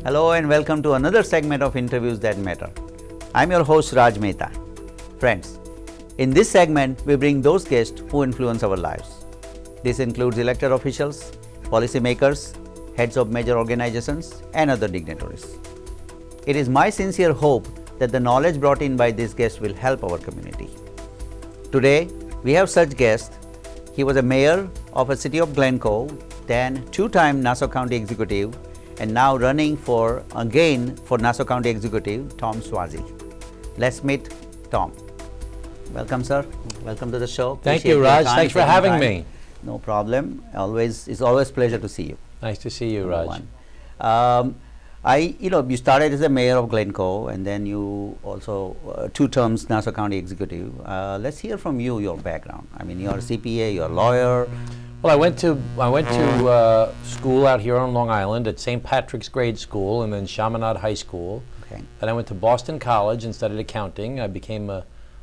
Hello and welcome to another segment of Interviews That Matter. I'm your host Raj Mehta. Friends, in this segment we bring those guests who influence our lives. This includes elected officials, policymakers, heads of major organizations and other dignitaries. It is my sincere hope that the knowledge brought in by these guests will help our community. Today we have such guests. He was a mayor of a city of Glencoe, then two-time Nassau County Executive, and now running for Nassau County Executive, Tom Suozzi. Let's meet Tom. Welcome, sir. Welcome to the show. Thank you, Raj. Thanks for having me. No problem. It's always pleasure to see you. Nice to see you, Raj. You started as a mayor of Glencoe, and then you also 2 terms Nassau County Executive. Let's hear from you, your background. I mean, you're a CPA, you're a lawyer. Well, I went to school out here on Long Island at St. Patrick's Grade School and then Chaminade High School. Okay. Then I went to Boston College and studied accounting. I became an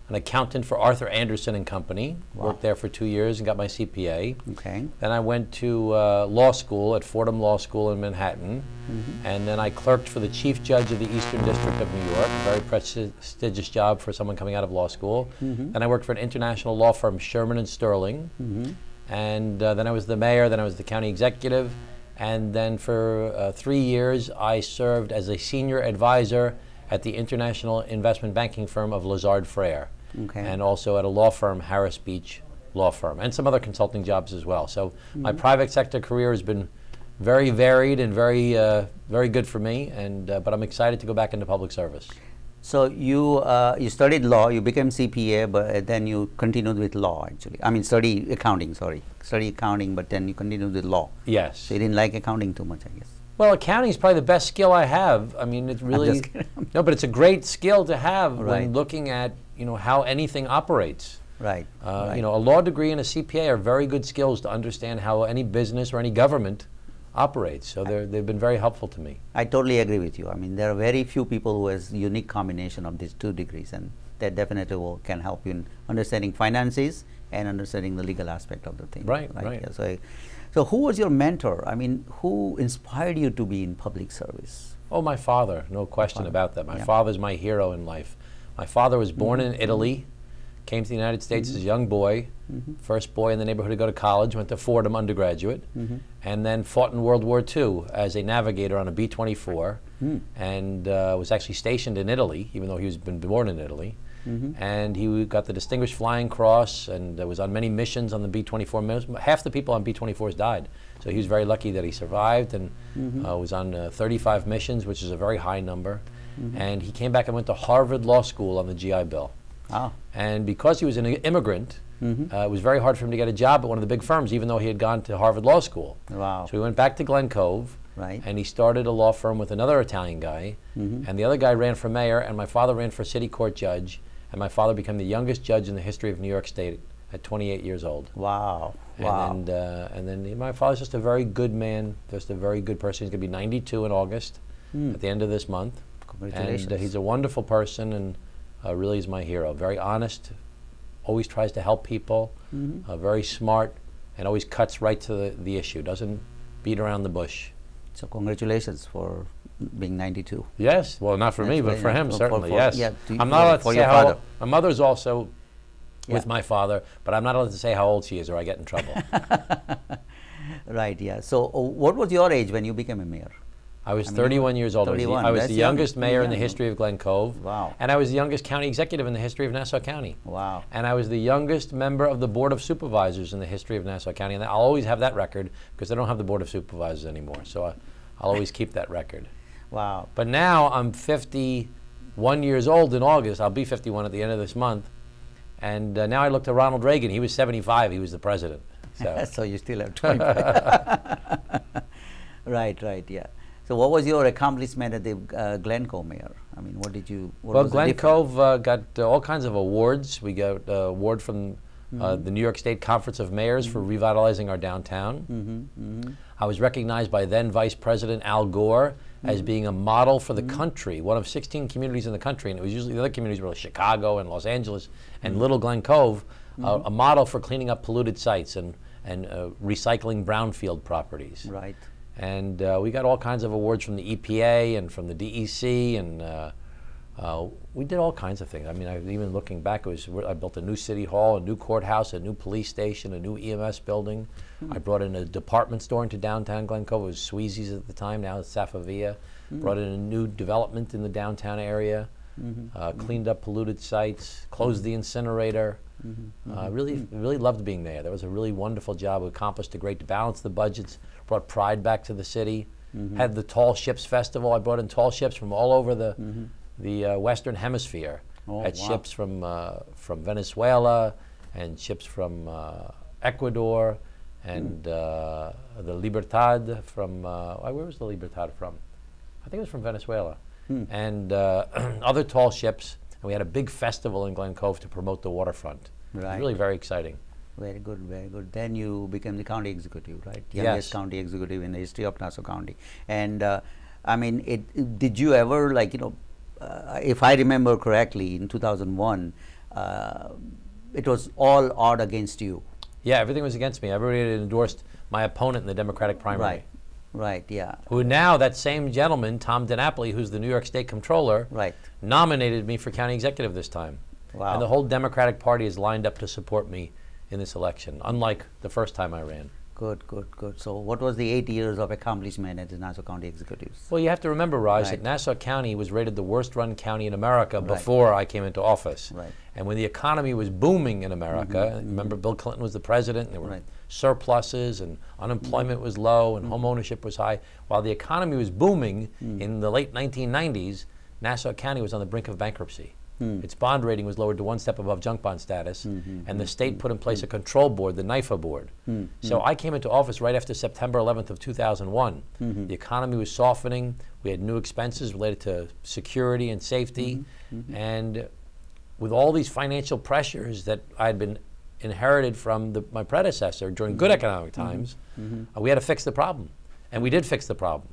accountant for Arthur Anderson and Company. Wow. Worked there for 2 years and got my CPA. Okay. Then I went to law school at Fordham Law School in Manhattan. Mm-hmm. And then I clerked for the Chief Judge of the Eastern District of New York, a very prestigious job for someone coming out of law school. Mm-hmm. Then I worked for an international law firm, Sherman and Sterling. Mm-hmm. And then I was the mayor, then I was the county executive, and then for 3 years I served as a senior advisor at the international investment banking firm of Lazard Frères, Okay. and also at a law firm, Harris Beach Law Firm, and some other consulting jobs as well. So my private sector career has been very varied and very good for me, and but I'm excited to go back into public service. So you studied law, you became CPA, but then you continued with law actually. I mean study accounting, but then you continued with law. Yes. So you didn't like accounting too much, I guess. Well, accounting is probably the best skill I have. I mean, it's really no, but it's a great skill to have Right. when looking at how anything operates. Right. Right. A law degree and a CPA are very good skills to understand how any business or any government operates. So they've been very helpful to me. I totally agree with you. I mean, there are very few people who has unique combination of these 2 degrees, and that definitely can help you in understanding finances and understanding the legal aspect of the thing. Right. Yeah, so who was your mentor? I mean, who inspired you to be in public service? Oh, my father, no question about that. My father's my hero in life. My father was born in Italy, came to the United States as a young boy, first boy in the neighborhood to go to college, went to Fordham undergraduate, and then fought in World War II as a navigator on a B-24, and was actually stationed in Italy, even though he was been born in Italy. And he got the Distinguished Flying Cross and was on many missions on the B-24. Half the people on B-24s died. So he was very lucky that he survived and was on 35 missions, which is a very high number. And he came back and went to Harvard Law School on the GI Bill. Ah. And because he was an immigrant, it was very hard for him to get a job at one of the big firms, even though he had gone to Harvard Law School. Wow. So he went back to Glencoe, Right. and he started a law firm with another Italian guy, and the other guy ran for mayor, and my father ran for city court judge, and my father became the youngest judge in the history of New York State at 28 years old. Wow. Wow. And then my father's just a very good man, just a very good person. He's going to be 92 in August, at the end of this month. Congratulations. And he's a wonderful person, and really is my hero. Very honest, always tries to help people, very smart, and always cuts right to the issue, doesn't beat around the bush. So congratulations for being 92. Yes, well, not for me, but for him, certainly, yes. Yeah, I'm not allowed to say your how father. my mother's also with Yeah. my father, but I'm not allowed to say how old she is or I get in trouble. Right, yeah. So what was your age when you became a mayor? I was 31 years old. 31, I was that's the young. youngest mayor in the Young. history of Glencoe. Wow. And I was the youngest county executive in the history of Nassau County. Wow. And I was the youngest member of the Board of Supervisors in the history of Nassau County. And I'll always have that record because I don't have the Board of Supervisors anymore. So I'll always keep that record. Wow. But now I'm 51 years old in August. I'll be 51 at the end of this month. And now I look to Ronald Reagan. He was 75. He was the president. So, So you still have 25. Right, yeah. So what was your accomplishment at the Glencoe mayor? I mean, what well, was the difference? Glencoe got all kinds of awards. We got an award from the New York State Conference of Mayors for revitalizing our downtown. I was recognized by then Vice President Al Gore as being a model for the country, one of 16 communities in the country, and it was usually the other communities were like Chicago and Los Angeles and Little Glencoe, a model for cleaning up polluted sites and recycling brownfield properties. Right. And we got all kinds of awards from the EPA and from the DEC, and we did all kinds of things. I mean, even looking back, I built a new city hall, a new courthouse, a new police station, a new EMS building. I brought in a department store into downtown Glen Cove. It was Suozzi's at the time, now it's Safavia. Brought in a new development in the downtown area, cleaned up polluted sites, closed the incinerator. Really loved being there. That was a really wonderful job. We accomplished a great balance the budgets, brought pride back to the city. Had the Tall Ships Festival. I brought in tall ships from all over the Western Hemisphere. Had ships from Venezuela and ships from Ecuador and the Libertad from, where was the Libertad from? I think it was from Venezuela. And other tall ships. And we had a big festival in Glen Cove to promote the waterfront. Right. It was really very exciting. Very good, very good. Then you became the county executive, right? Youngest county executive in the history of Nassau County. And I mean, did you ever, like, if I remember correctly, in 2001, it was all odd against you. Yeah, everything was against me. Everybody had endorsed my opponent in the Democratic primary. Right. Right, yeah. Who now, that same gentleman, Tom DiNapoli, who's the New York State Comptroller, nominated me for county executive this time. Wow. And the whole Democratic Party is lined up to support me in this election, unlike the first time I ran. Good, good, good. So what was the 8 years of accomplishment as the Nassau County Executives? Well, you have to remember, Raj, that Nassau County was rated the worst run county in America before I came into office. Right. And when the economy was booming in America, remember Bill Clinton was the president, and there were surpluses, and unemployment was low, and home ownership was high. While the economy was booming in the late 1990s, Nassau County was on the brink of bankruptcy. Its bond rating was lowered to one step above junk bond status, and the state put in place a control board, the NIFA board. So I came into office right after September 11th of 2001. The economy was softening. We had new expenses related to security and safety, and with all these financial pressures that I had been inherited from my predecessor during good economic times, we had to fix the problem, and we did fix the problem.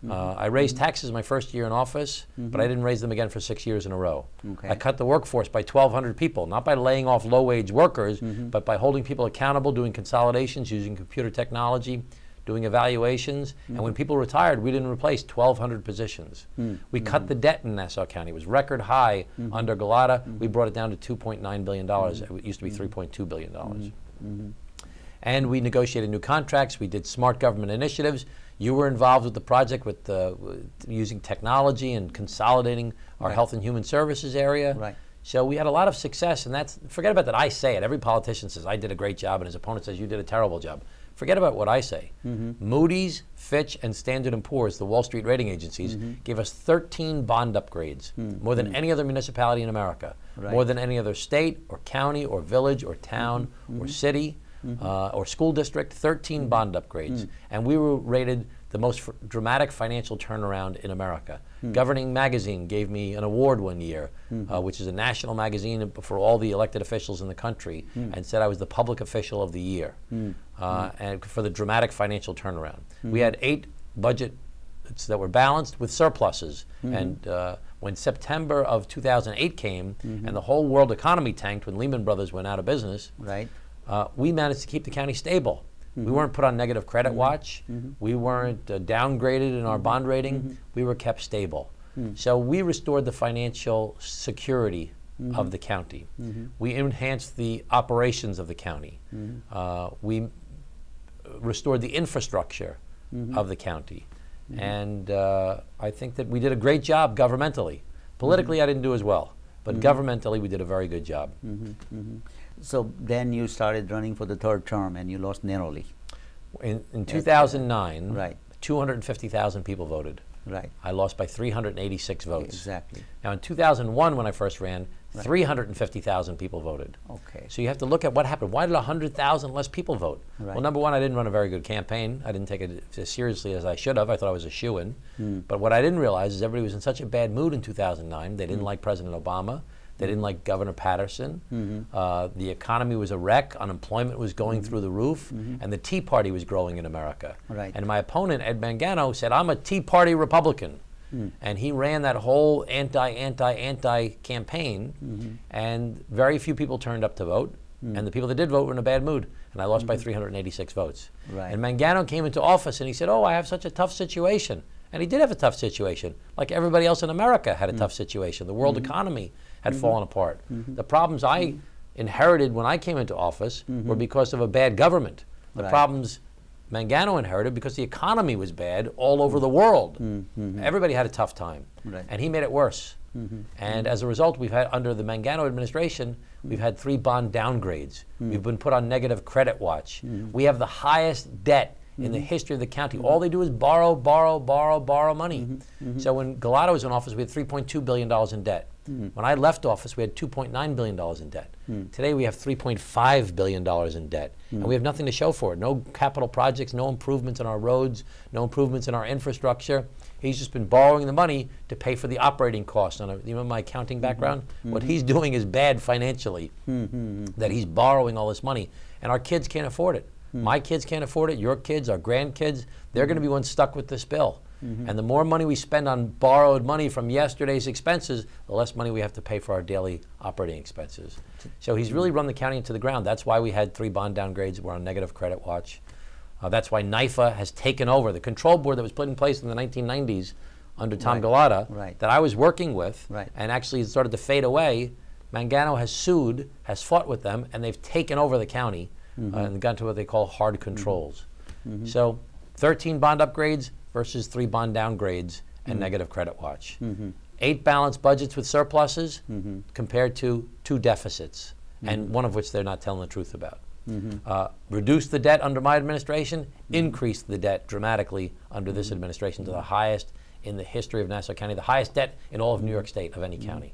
I raised taxes my first year in office, but I didn't raise them again for 6 years in a row. I cut the workforce by 1,200 people, not by laying off low-wage workers, but by holding people accountable, doing consolidations, using computer technology, doing evaluations. And when people retired, we didn't replace 1,200 positions. We cut the debt in Nassau County. It was record high under Galata. We brought it down to $2.9 billion. It used to be $3.2 billion. And we negotiated new contracts. We did smart government initiatives. You were involved with the project with using technology and consolidating our health and human services area. So we had a lot of success, and forget about that I say it. Every politician says, I did a great job, and his opponent says, you did a terrible job. Forget about what I say. Moody's, Fitch, and Standard & Poor's, the Wall Street rating agencies, gave us 13 bond upgrades, more than any other municipality in America, more than any other state or county or village or town or city. Or school district, 13 bond upgrades. And we were rated the most dramatic financial turnaround in America. Governing Magazine gave me an award one year, which is a national magazine for all the elected officials in the country, and said I was the public official of the year, and for the dramatic financial turnaround. We had 8 budgets that were balanced with surpluses. And when September of 2008 came, and the whole world economy tanked when Lehman Brothers went out of business, we managed to keep the county stable. We weren't put on negative credit watch. We weren't downgraded in our bond rating. We were kept stable. So we restored the financial security of the county. We enhanced the operations of the county. We restored the infrastructure of the county. And I think that we did a great job governmentally. Politically, I didn't do as well. But governmentally, we did a very good job. So then you started running for the 3rd term, and you lost narrowly. In 2009, 250,000 people voted. Right. I lost by 386 votes. Exactly. Now in 2001, when I first ran, 350,000 people voted. Okay. So you have to look at what happened. Why did 100,000 less people vote? Well, number one, I didn't run a very good campaign. I didn't take it as seriously as I should have. I thought I was a shoo-in. But what I didn't realize is everybody was in such a bad mood in 2009. They didn't like President Obama. They didn't like Governor Patterson. The economy was a wreck. Unemployment was going through the roof. And the Tea Party was growing in America. And my opponent, Ed Mangano, said, I'm a Tea Party Republican. And he ran that whole anti campaign. And very few people turned up to vote. and the people that did vote were in a bad mood, and I lost by 386 votes. Right. And Mangano came into office and he said, oh, I have such a tough situation. And he did have a tough situation, like everybody else in America had a tough situation. The world economy had fallen apart. The problems I inherited when I came into office were because of a bad government. The problems Mangano inherited because the economy was bad all over the world. Everybody had a tough time, and he made it worse. And as a result, we've had, under the Mangano administration, we've had 3 bond downgrades. We've been put on negative credit watch. We have the highest debt in the history of the county. All they do is borrow, borrow, borrow, borrow money. So when Gallardo was in office, we had $3.2 billion in debt. When I left office, we had $2.9 billion in debt. Today we have $3.5 billion in debt, and we have nothing to show for it. No capital projects, no improvements in our roads, no improvements in our infrastructure. He's just been borrowing the money to pay for the operating costs. You know my accounting background? What he's doing is bad financially, that he's borrowing all this money, and our kids can't afford it. My kids can't afford it, your kids, our grandkids, they're going to be ones stuck with this bill. And the more money we spend on borrowed money from yesterday's expenses, the less money we have to pay for our daily operating expenses. So he's really run the county into the ground. That's why we had 3 bond downgrades. We're on negative credit watch. That's why NIFA has taken over. The control board that was put in place in the 1990s under Tom Gallardo, that I was working with, and actually it started to fade away, Mangano has sued, has fought with them, and they've taken over the county and gone to what they call hard controls. So 13 bond upgrades versus 3 bond downgrades and negative credit watch. 8 balanced budgets with surpluses compared to 2 deficits, and one of which they're not telling the truth about. Reduced the debt under my administration, increased the debt dramatically under this administration to the highest in the history of Nassau County, the highest debt in all of New York State of any county.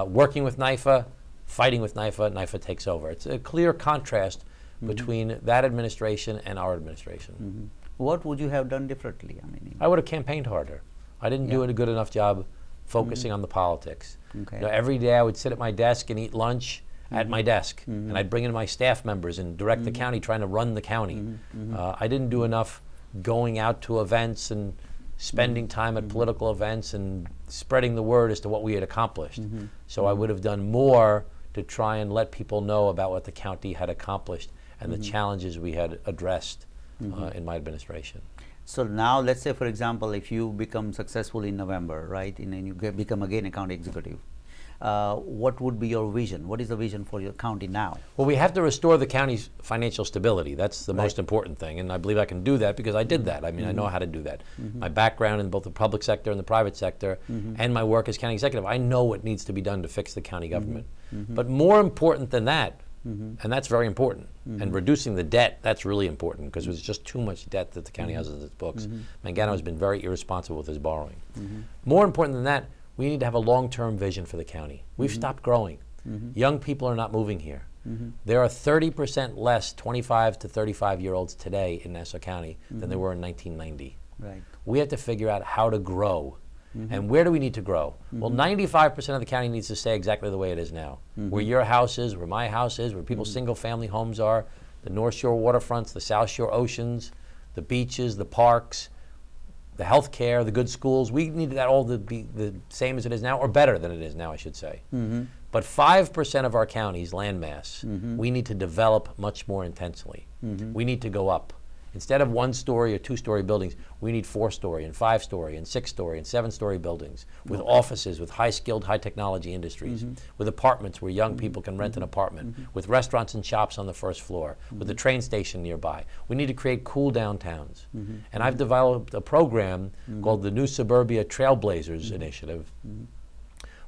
Working with NIFA, fighting with NIFA, NIFA takes over. It's a clear contrast between that administration and our administration. What would you have done differently? I would have campaigned harder. I didn't do a good enough job focusing on the politics. You know, every day I would sit at my desk and eat lunch at my desk, and I'd bring in my staff members and direct the county, trying to run the county. I didn't do enough going out to events and spending time at political events and spreading the word as to what we had accomplished. So I would have done more to try and let people know about what the county had accomplished and the challenges we had addressed in my administration. So now, let's say, for example, if you become successful in November, right, and you become again a county executive, what would be your vision? What is the vision for your county now? Well, we have to restore the county's financial stability. That's the most important thing, and I believe I can do that because I did that. I mean, I know how to do that. My background in both the public sector and the private sector, and my work as county executive, I know what needs to be done to fix the county government. But more important than that, and that's very important, and reducing the debt, that's really important, because there's just too much debt that the county has in its books. Mangano has been very irresponsible with his borrowing. More important than that, we need to have a long-term vision for the county. We've stopped growing. Young people are not moving here. There are 30% less 25 to 35-year-olds today in Nassau County than there were in 1990. We have to figure out how to grow. And where do we need to grow? Well, 95% of the county needs to stay exactly the way it is now. Where your house is, where my house is, where people's single-family homes are, the North Shore waterfronts, the South Shore oceans, the beaches, the parks, the health care, the good schools. We need that all to be the same as it is now, or better than it is now, I should say. But 5% of our county's landmass, we need to develop much more intensely. We need to go up. Instead of 1-story or 2-story buildings, we need 4-story and 5-story and 6-story and 7-story buildings with offices, with high-skilled, high-technology industries, with apartments where young people can rent an apartment, with restaurants and shops on the first floor, with a train station nearby. We need to create cool downtowns. And I've developed a program called the New Suburbia Trailblazers Initiative,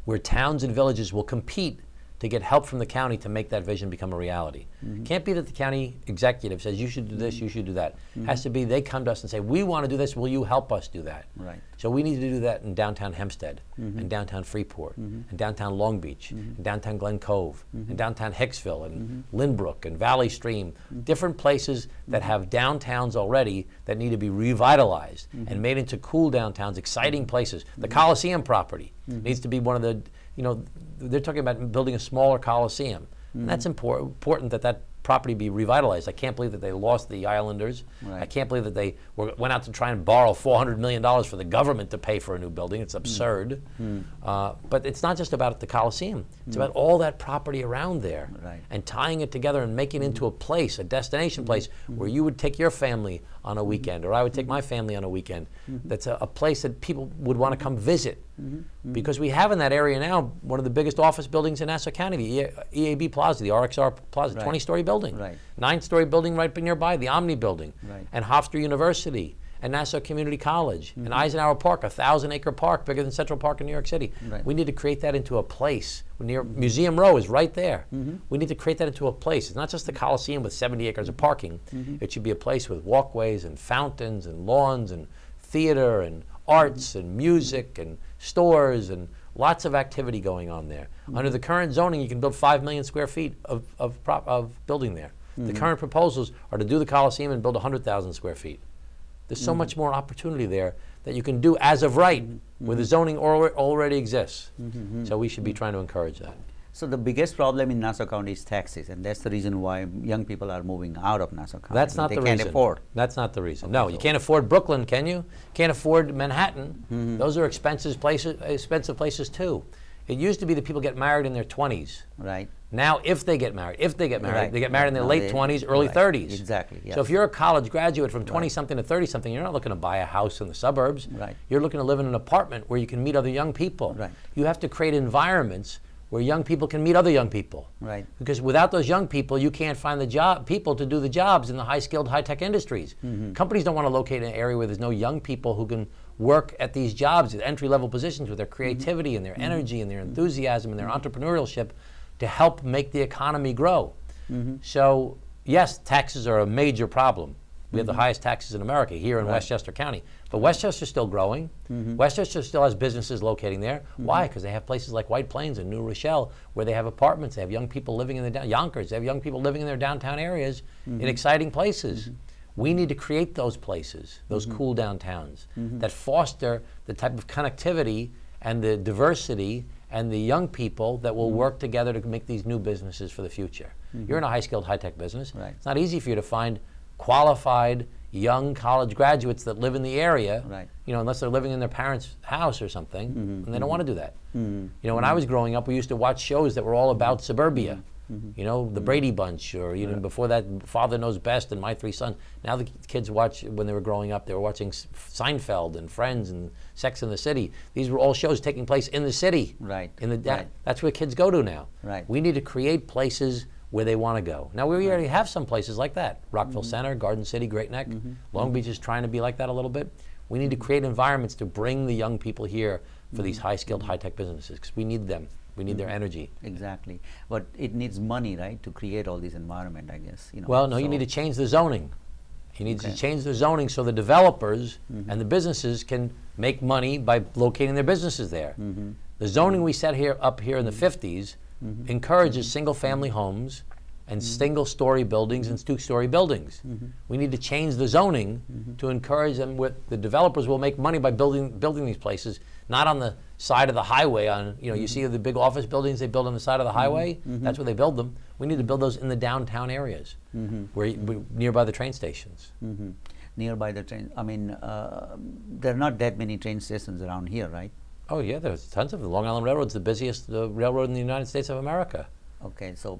where towns and villages will compete to get help from the county to make that vision become a reality. Can't be that the county executive says, you should do this, you should do that. Has to be they come to us and say, we want to do this, will you help us do that? So we need to do that in downtown Hempstead, and downtown Freeport, and downtown Long Beach, and downtown Glen Cove, and downtown Hicksville, and Lynbrook, and Valley Stream, different places that have downtowns already that need to be revitalized and made into cool downtowns, exciting places. The Coliseum property needs to be one of the, they're talking about building a smaller Coliseum. And that's important that that property be revitalized. I can't believe that they lost the Islanders. Right. I can't believe that they went out to try and borrow $400 million for the government to pay for a new building. It's absurd. But it's not just about the Coliseum. It's about all that property around there, Right. and tying it together and making it into a place, a destination place, where you would take your family on a weekend, or I would take my family on a weekend. That's a place that people would want to come visit. Because we have in that area now one of the biggest office buildings in Nassau County, the EAB Plaza, the RXR Plaza, Right. 20-story building. Right. 9-story building right nearby, the Omni building. Right. And Hofstra University, and Nassau Community College, and Eisenhower Park, a 1,000-acre park, bigger than Central Park in New York City. Right. We need to create that into a place. Near Museum Row is right there. We need to create that into a place. It's not just the Coliseum with 70 acres of parking. It should be a place with walkways and fountains and lawns and theater and arts and music and stores and lots of activity going on there. Under the current zoning, you can build 5 million square feet of building there. The current proposals are to do the Coliseum and build 100,000 square feet. There's so much more opportunity there that you can do as of right, where the zoning already exists. So we should be trying to encourage that. So the biggest problem in Nassau County is taxes, and that's the reason why young people are moving out of Nassau County. That's not they the can't reason. afford. That's not the reason. No, you can't afford Brooklyn, can you? Can't afford Manhattan. Those are expensive places too. It used to be that people get married in their 20s. Right. Now, if they get married, Right. they get married in their Now late they- 20s, early right. 30s. Exactly, yes. So if you're a college graduate from 20-something to 30-something, you're not looking to buy a house in the suburbs. Right. You're looking to live in an apartment where you can meet other young people. Right. You have to create environments where young people can meet other young people. Right. Because without those young people, you can't find the people to do the jobs in the high-skilled, high-tech industries. Companies don't want to locate in an area where there's no young people who can work at these jobs, at entry-level positions, with their creativity and their energy and their enthusiasm and their entrepreneurship to help make the economy grow. So, yes, taxes are a major problem. We have the highest taxes in America here in Westchester County. But Westchester's still growing. Westchester still has businesses locating there. Why? Because they have places like White Plains and New Rochelle where they have apartments. They have young people living in the Yonkers. They have young people living in their downtown areas in exciting places. We need to create those places, those cool downtowns that foster the type of connectivity and the diversity and the young people that will work together to make these new businesses for the future. You're in a high-skilled, high-tech business. Right. It's not easy for you to find qualified young college graduates that live in the area, Right. unless they're living in their parents' house or something, and they don't want to do that. When I was growing up, we used to watch shows that were all about suburbia. The Brady Bunch, or even before that, Father Knows Best and My Three Sons. Now the kids watch, when they were growing up, they were watching Seinfeld and Friends and Sex and the City. These were all shows taking place in the city. Right. Right. That's where kids go to now. Right. We need to create places where they want to go. Now, we already have some places like that. Rockville Center, Garden City, Great Neck. Long Beach is trying to be like that a little bit. We need to create environments to bring the young people here for these high-skilled, high-tech businesses, because we need them. We need their energy. Exactly. But it needs money, right, to create all this environment, I guess. Well, no, you need to change the zoning. You need to change the zoning so the developers and the businesses can make money by locating their businesses there. The zoning we set up here in the 50s encourages single-family homes and single-story buildings and two-story buildings. We need to change the zoning to encourage them. The developers will make money by building these places, not on the side of the highway. You see the big office buildings they build on the side of the highway. That's where they build them. We need to build those in the downtown areas, nearby the train stations. Nearby the train. I mean, there are not that many train stations around here, right? Oh yeah, there's tons of them. Long Island Railroad's the busiest railroad in the United States of America. Okay, so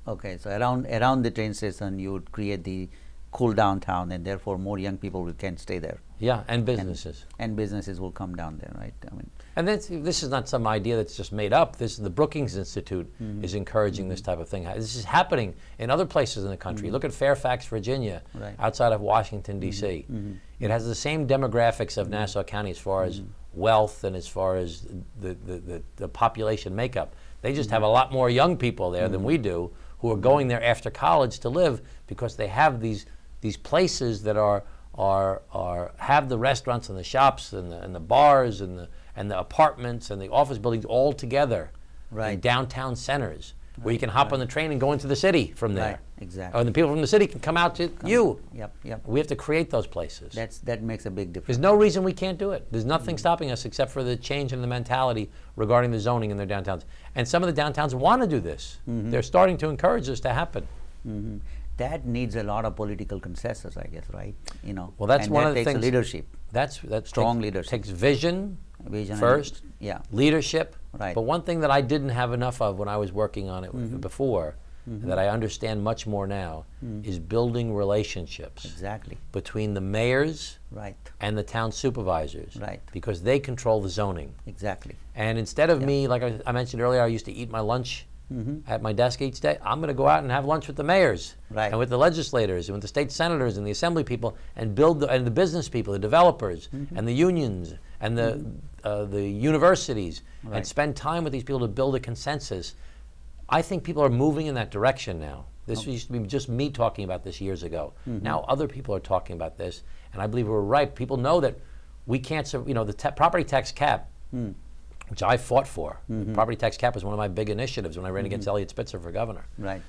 around the train station, you would create the cool downtown, and therefore more young people can stay there. Yeah, and businesses. And businesses will come down there, right? I mean, and this is not some idea that's just made up. This is the Brookings Institute is encouraging this type of thing. This is happening in other places in the country. Look at Fairfax, Virginia, outside of Washington, D.C. It has the same demographics of Nassau County as far as wealth and as far as the population makeup. They just have a lot more young people there than we do, who are going there after college to live, because they have these places that have the restaurants and the shops and the bars and the apartments and the office buildings all together in downtown centers, where you can hop on the train and go into the city from there. Right, exactly. And the people from the city can come out to you. Yep. We have to create those places. That makes a big difference. There's no reason we can't do it. There's nothing stopping us except for the change in the mentality regarding the zoning in their downtowns. And some of the downtowns want to do this. They're starting to encourage this to happen. That needs a lot of political consensus, I guess, right? Well, that's and one that of the takes things. leadership. That Strong leadership. takes vision Vision first, yeah. leadership. Right. But one thing that I didn't have enough of when I was working on it before, that I understand much more now, is building relationships Exactly. between the mayors Right. and the town supervisors. Right. Because they control the zoning. Exactly. And instead of me, like I mentioned earlier, I used to eat my lunch at my desk each day. I'm going to go out and have lunch with the mayors, Right. and with the legislators, and with the state senators, and the assembly people, and and the business people, the developers, and the unions, and the universities, Right. and spend time with these people to build a consensus. I think people are moving in that direction now. This used to be just me talking about this years ago. Now other people are talking about this, and I believe we're right. People know that we can't, the property tax cap, which I fought for. The property tax cap was one of my big initiatives when I ran against Elliot Spitzer for governor. Right.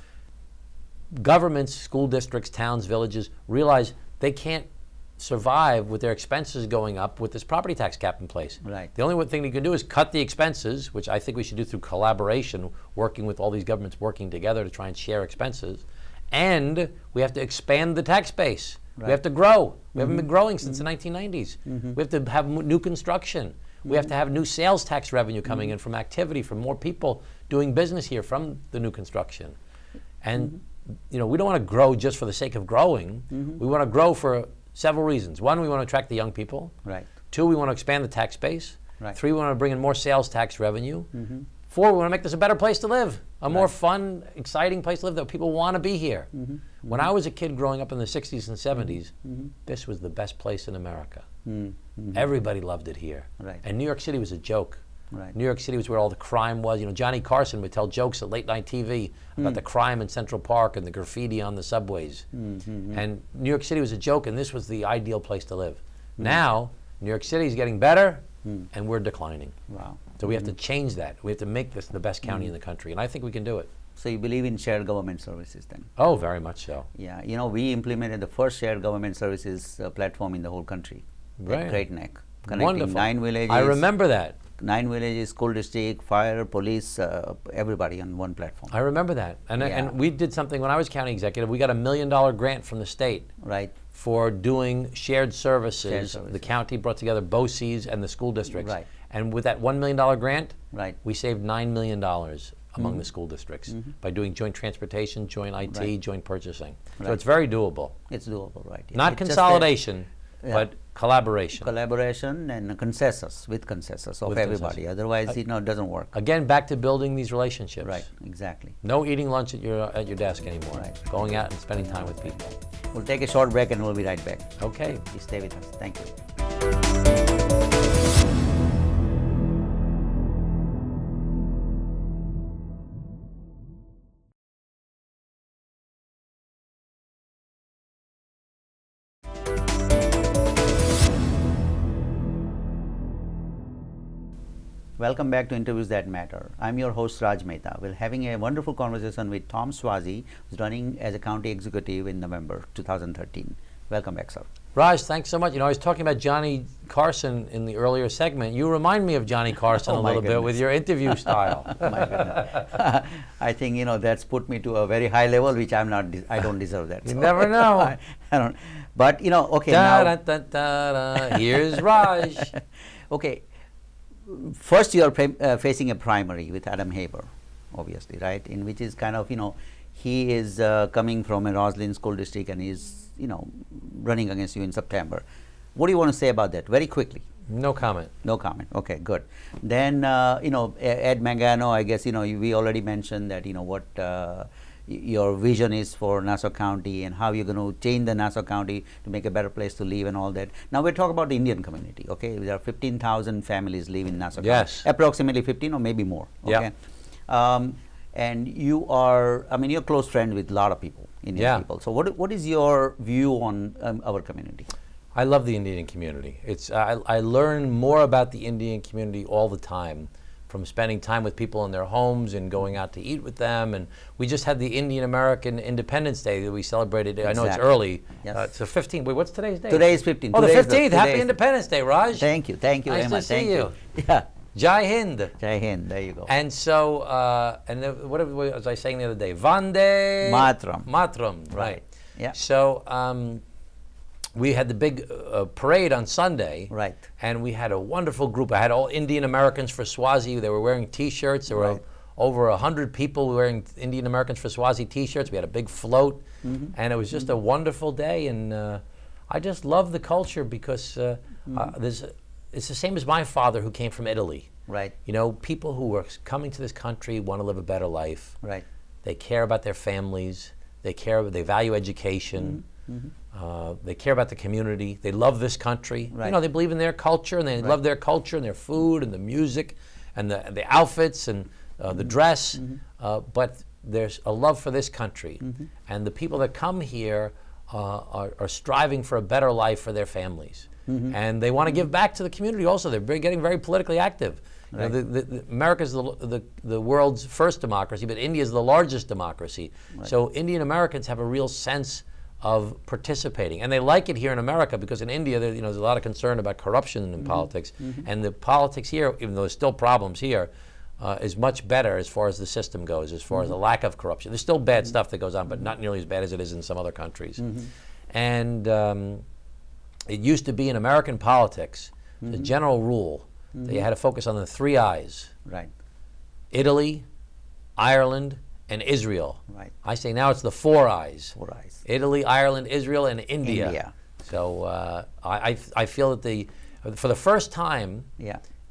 Governments, school districts, towns, villages realize they can't survive with their expenses going up with this property tax cap in place. Right. The only thing you can do is cut the expenses, which I think we should do through collaboration, working with all these governments working together to try and share expenses. And we have to expand the tax base. Right. We have to grow. We haven't been growing since the 1990s. We have to have new construction. We have to have new sales tax revenue coming in from activity, from more people doing business here from the new construction. And we don't want to grow just for the sake of growing. We want to grow for several reasons. One, we want to attract the young people. Right. Two, we want to expand the tax base. Right. Three, we want to bring in more sales tax revenue. Four, we want to make this a better place to live, a more fun, exciting place to live that people want to be here. When I was a kid growing up in the 60s and 70s, this was the best place in America. Everybody loved it here. Right. And New York City was a joke. Right. New York City was where all the crime was. Johnny Carson would tell jokes at late night TV about the crime in Central Park and the graffiti on the subways. And New York City was a joke, and this was the ideal place to live. Now, New York City is getting better, and we're declining. Wow. So we have to change that. We have to make this the best county in the country, and I think we can do it. So you believe in shared government services then? Oh, very much so. Yeah. We implemented the first shared government services platform in the whole country. Right. At Great Neck. Connecting Wonderful. 9 villages. I remember that. 9 villages, school district, fire, police, everybody on one platform. I remember that. And we did something when I was county executive. We got $1 million grant from the state. Right. For doing shared services. Shared services. The county brought together BOCES and the school districts. Right. And with that $1 million grant, Right. we saved $9 million among the school districts by doing joint transportation, joint IT, Right. joint purchasing. So Right. it's very doable. It's doable, right. Not It's just consolidation, yeah. but collaboration. collaboration and consensus of With everybody. consensus. Otherwise, it doesn't work. Again, back to building these relationships. Right. Exactly. No eating lunch at your desk anymore. Right. Going out and spending time with people. We'll take a short break and we'll be right back. Okay. Please stay with us. Thank you. Welcome back to Interviews That Matter. I'm your host Raj Mehta. We're having a wonderful conversation with Tom Suozzi, who's running as a county executive in November 2013. Welcome back, sir. Raj, thanks so much. I was talking about Johnny Carson in the earlier segment. You remind me of Johnny Carson Oh, a my little bit with goodness. your interview style. Oh my goodness. I think that's put me to a very high level, which I'm not. I don't deserve that. You never know. I don't. But okay. Da, Now, da, da, da, da. Here's Raj. okay. First, you are facing a primary with Adam Haber, obviously, right? In which is kind of he is coming from a Roslyn school district and he's running against you in September. What do you want to say about that? Very quickly. No comment. No comment. Okay, good. Then Ed Mangano, I guess we already mentioned that what your vision is for Nassau County and how you're going to change the Nassau County to make a better place to live and all that. Now we're talking about the Indian community. Okay, there are 15,000 families live in Nassau Yes. County. Approximately 15 or maybe more. Okay. Yeah. And you are, you're a close friend with a lot of people, Indian people. So what is your view on our community? I love the Indian community. I learn more about the Indian community all the time, from spending time with people in their homes and going out to eat with them. And we just had the Indian American Independence Day that we celebrated. Exactly. I know it's early. Yes. It's the 15th. Wait, what's today's date? Today is 15th. Oh, the Today is 15th. Happy today is- Independence Day, Raj. Thank you, Nice Emma. to see Thank you. Yeah. Jai Hind. Jai Hind, there you go. And so, what was I saying the other day? Vande Matram. Matram, right. Yeah. So we had the big parade on Sunday. Right. And we had a wonderful group. I had all Indian Americans for Suozzi. They were wearing T-shirts. There were over 100 people wearing Indian Americans for Suozzi T-shirts. We had a big float. And it was just a wonderful day. And I just love the culture because it's the same as my father who came from Italy. Right. You know, people who are coming to this country want to live a better life. Right. They care about their families. They value education. They care about the community. They love this country. Right. You know, they believe in their culture, and they love their culture and their food and the music and the outfits and the dress. But there's a love for this country. And the people that come here are striving for a better life for their families. And they want to give back to the community also. They're getting very politically active. Right. You know, America's the world's first democracy, but India is the largest democracy. Right. So Indian Americans have a real sense of participating, and they like it here in America because in India, there's a lot of concern about corruption in politics, and the politics here, even though there's still problems here, is much better as far as the system goes, as far as the lack of corruption. There's still bad stuff that goes on, but not nearly as bad as it is in some other countries. And it used to be in American politics, the general rule that you had to focus on the 3 I's. Right. Italy, Ireland, and Israel. Right. I say now it's the 4 I's. 4 I's. Italy, Ireland, Israel, and India. India. So I feel that for the first time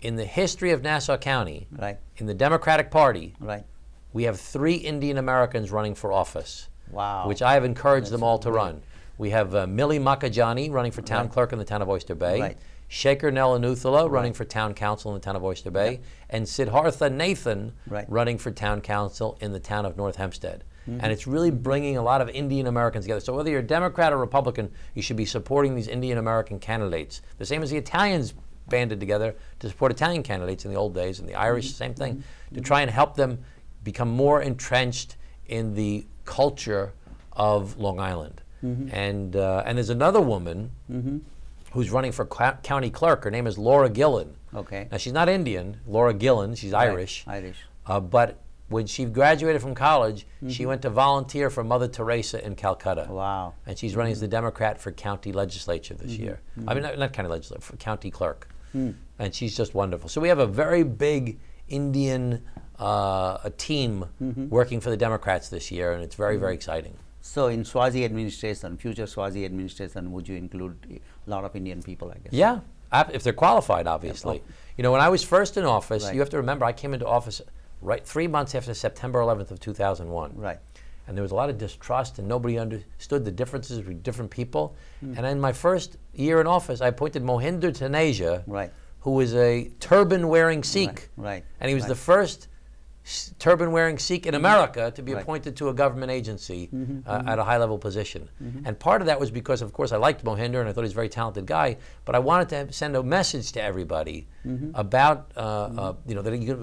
in the history of Nassau County, Right. in the Democratic Party, Right. we have 3 Indian Americans running for office. Wow. Which I have encouraged them all to run. We have Millie Makajani running for town clerk in the town of Oyster Bay. Right. Shaker Nelanuthula running for town council in the town of Oyster Bay. And Siddhartha Nathan running for town council in the town of North Hempstead. And it's really bringing a lot of Indian Americans together. So whether you're a Democrat or Republican, you should be supporting these Indian American candidates. The same as the Italians banded together to support Italian candidates in the old days, and the Irish, same thing, to try and help them become more entrenched in the culture of Long Island. And there's another woman who's running for county clerk. Her name is Laura Gillen. Okay. Now, she's not Indian, Laura Gillen. She's Irish. Irish. But when she graduated from college, she went to volunteer for Mother Teresa in Calcutta. Wow. And she's running as the Democrat for county legislature this year. I mean, not county legislature, for county clerk. And she's just wonderful. So we have a very big Indian team working for the Democrats this year, and it's very, very exciting. So in Suozzi administration, future Suozzi administration, would you include a lot of Indian people, I guess? Yeah, if they're qualified, obviously. You know, when I was first in office, you have to remember, I came into office 3 months after September 11th of 2001. Right. And there was a lot of distrust, and nobody understood the differences between different people. And in my first year in office, I appointed Mohinder Taneja, who was a turban-wearing Sikh. Right. And he was the first turban-wearing Sikh in America to be appointed to a government agency at a high-level position. And part of that was because, of course, I liked Mohinder and I thought he was a very talented guy, but I wanted to send a message to everybody about, that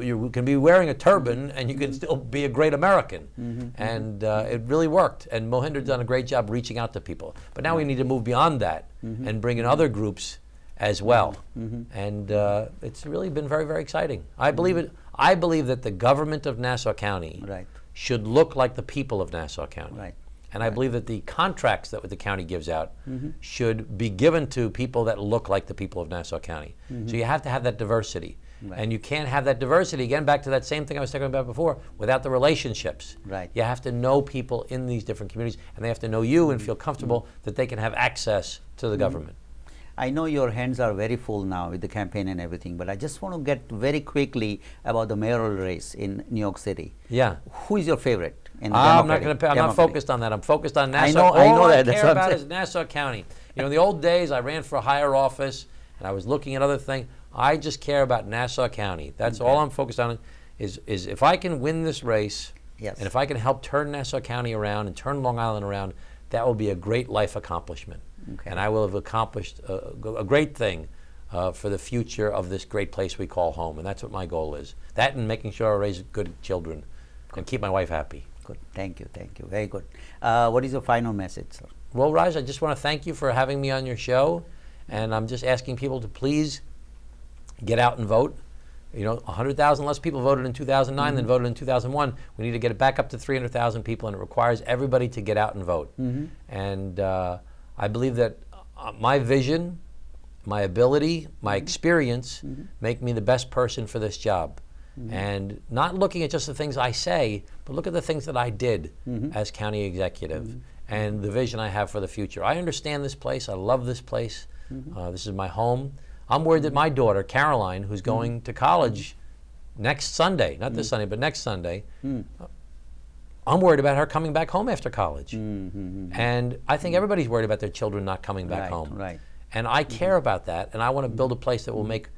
you can be wearing a turban and you can still be a great American. And it really worked. And Mohinder's done a great job reaching out to people. But now we need to move beyond that and bring in other groups as well. And it's really been very, very exciting. I believe that the government of Nassau County should look like the people of Nassau County. And I believe that the contracts that the county gives out should be given to people that look like the people of Nassau County. So you have to have that diversity. And you can't have that diversity, again, back to that same thing I was talking about before, without the relationships. You have to know people in these different communities, and they have to know you and feel comfortable that they can have access to the government. I know your hands are very full now with the campaign and everything, but I just want to get very quickly about the mayoral race in New York City. Yeah. Who is your favorite in the I'm not focused on that. I'm focused on Nassau. I know that. All I care about is Nassau County. You know, in the old days, I ran for a higher office, and I was looking at other things. I just care about Nassau County. That's all I'm focused on. Is if I can win this race, and if I can help turn Nassau County around and turn Long Island around, that will be a great life accomplishment. And I will have accomplished a great thing for the future of this great place we call home. And that's what my goal is. That and making sure I raise good children and keep my wife happy. Good. Thank you. Very good. What is your final message, sir? Well, Raj, I just want to thank you for having me on your show. And I'm just asking people to please get out and vote. 100,000 less people voted in 2009 than voted in 2001. We need to get it back up to 300,000 people, and it requires everybody to get out and vote. And I believe that my vision, my ability, my experience make me the best person for this job. And not looking at just the things I say, but look at the things that I did as county executive and the vision I have for the future. I understand this place. I love this place. This is my home. I'm worried that my daughter, Caroline, who's going to college next Sunday, not this Sunday, but next Sunday, I'm worried about her coming back home after college. And I think everybody's worried about their children not coming back home. And I care about that, and I want to build a place that will make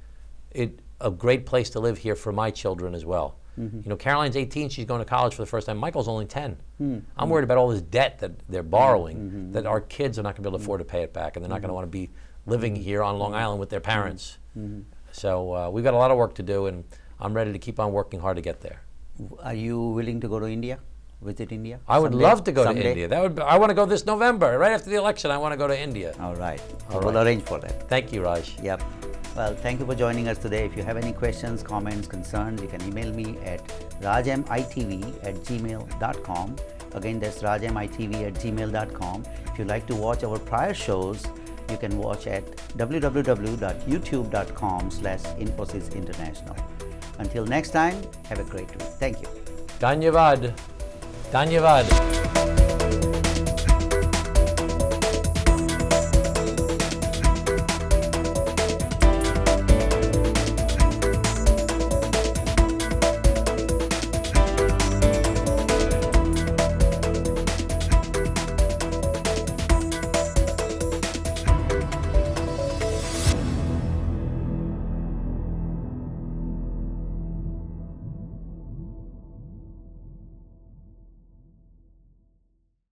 it a great place to live here for my children as well. Caroline's 18, she's going to college for the first time. Michael's only 10. I'm worried about all this debt that they're borrowing, that our kids are not going to be able to afford to pay it back, and they're not going to want to be living here on Long Island with their parents. So we've got a lot of work to do, and I'm ready to keep on working hard to get there. Are you willing to go to India? Visit India? I would love to go to India. I want to go this November. Right after the election, I want to go to India. All right. We'll arrange for that. Thank you, Raj. Yep. Well, thank you for joining us today. If you have any questions, comments, concerns, you can email me at rajmitv@gmail.com. Again, that's rajmitv@gmail.com. If you'd like to watch our prior shows, you can watch at www.youtube.com/Infosys International. Until next time, have a great week. Thank you. Dhanyavad. Dhanyavad.